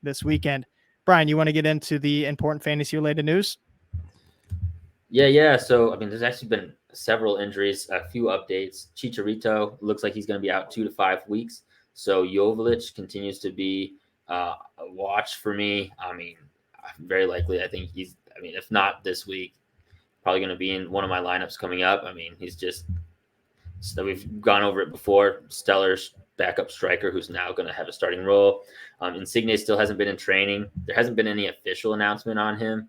this weekend. Brian, you want to get into the important fantasy related news? Yeah. So, there's actually been several injuries, a few updates. Chicharito looks like he's going to be out 2 to 5 weeks. So, Joveljic continues to be a watch for me. Very likely, I think if not this week, probably going to be in one of my lineups coming up. He's just, so we've gone over it before, stellar backup striker who's now going to have a starting role. Insigne still hasn't been in training. There hasn't been any official announcement on him.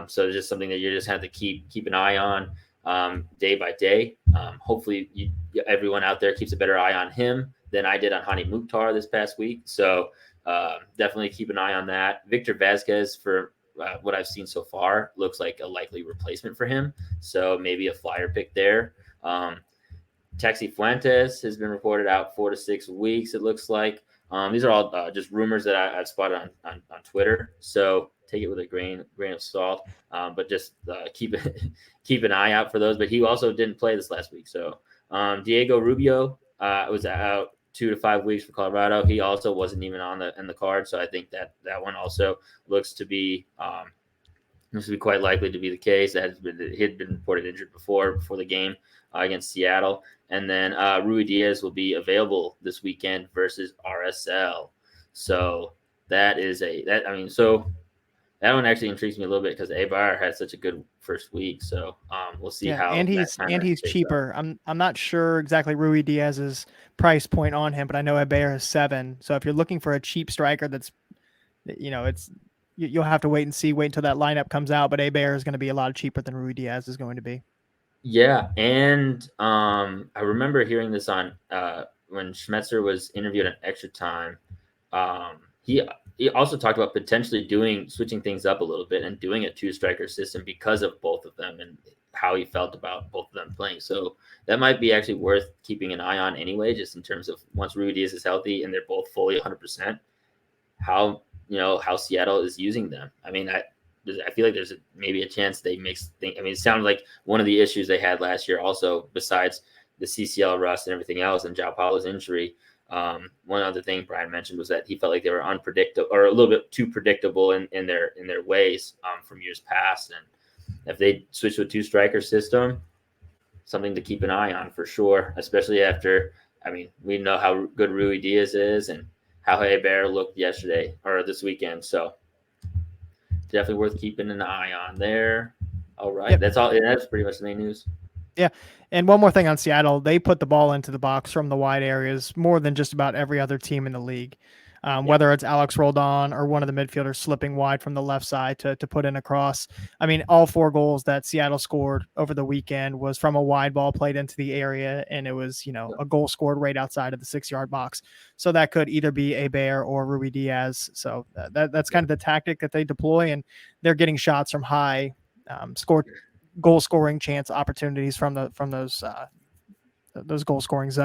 So it's just something that you just have to keep an eye on day by day. Hopefully everyone out there keeps a better eye on him than I did on Hani Mukhtar this past week. So definitely keep an eye on that. Victor Vasquez, for what I've seen so far, looks like a likely replacement for him. So maybe a flyer pick there. Taxi Fuentes has been reported out 4 to 6 weeks, it looks like. These are all just rumors that I've spotted on Twitter. So take it with a grain of salt, but just keep an eye out for those. But he also didn't play this last week. So Diego Rubio was out 2 to 5 weeks for Colorado. He also wasn't even in the card. So I think that one also looks to be quite likely to be the case. He had been reported injured before the game against Seattle. And then Rui Diaz will be available this weekend versus RSL. So that one actually intrigues me a little bit because Eibar had such a good first week. So we'll see how. And he's cheaper. I'm not sure exactly Rui Diaz's price point on him, but I know Eibar is 7. So if you're looking for a cheap striker, that's, you'll have to wait until that lineup comes out. But Eibar is going to be a lot cheaper than Rui Diaz is going to be. Yeah, and I remember hearing this on when Schmetzer was interviewed on Extra Time. He also talked about potentially switching things up a little bit and doing a 2-striker system because of both of them and how he felt about both of them playing. So that might be actually worth keeping an eye on anyway, just in terms of once Rui Diaz is healthy and they're both fully 100%, how Seattle is using them. I feel like there's maybe a chance they mix things. It sounds like one of the issues they had last year also, besides the CCL rust and everything else and João Paulo's injury, one other thing Brian mentioned was that he felt like they were unpredictable or a little bit too predictable in their ways from years past. And if they switch to a 2-striker system, something to keep an eye on for sure, especially after, we know how good Rui Diaz is and how Eibar looked yesterday or this weekend. So definitely worth keeping an eye on there. All right. Yep. That's all. That's pretty much the main news. Yeah. And one more thing on Seattle, they put the ball into the box from the wide areas more than just about every other team in the league. Whether it's Alex Roldan or one of the midfielders slipping wide from the left side to put in a cross. All 4 goals that Seattle scored over the weekend was from a wide ball played into the area, and it was, a goal scored right outside of the 6-yard box. So that could either be Eibar or Rui Diaz. So that's kind of the tactic that they deploy, and they're getting shots from high goal scoring chance opportunities from those goal scoring zones.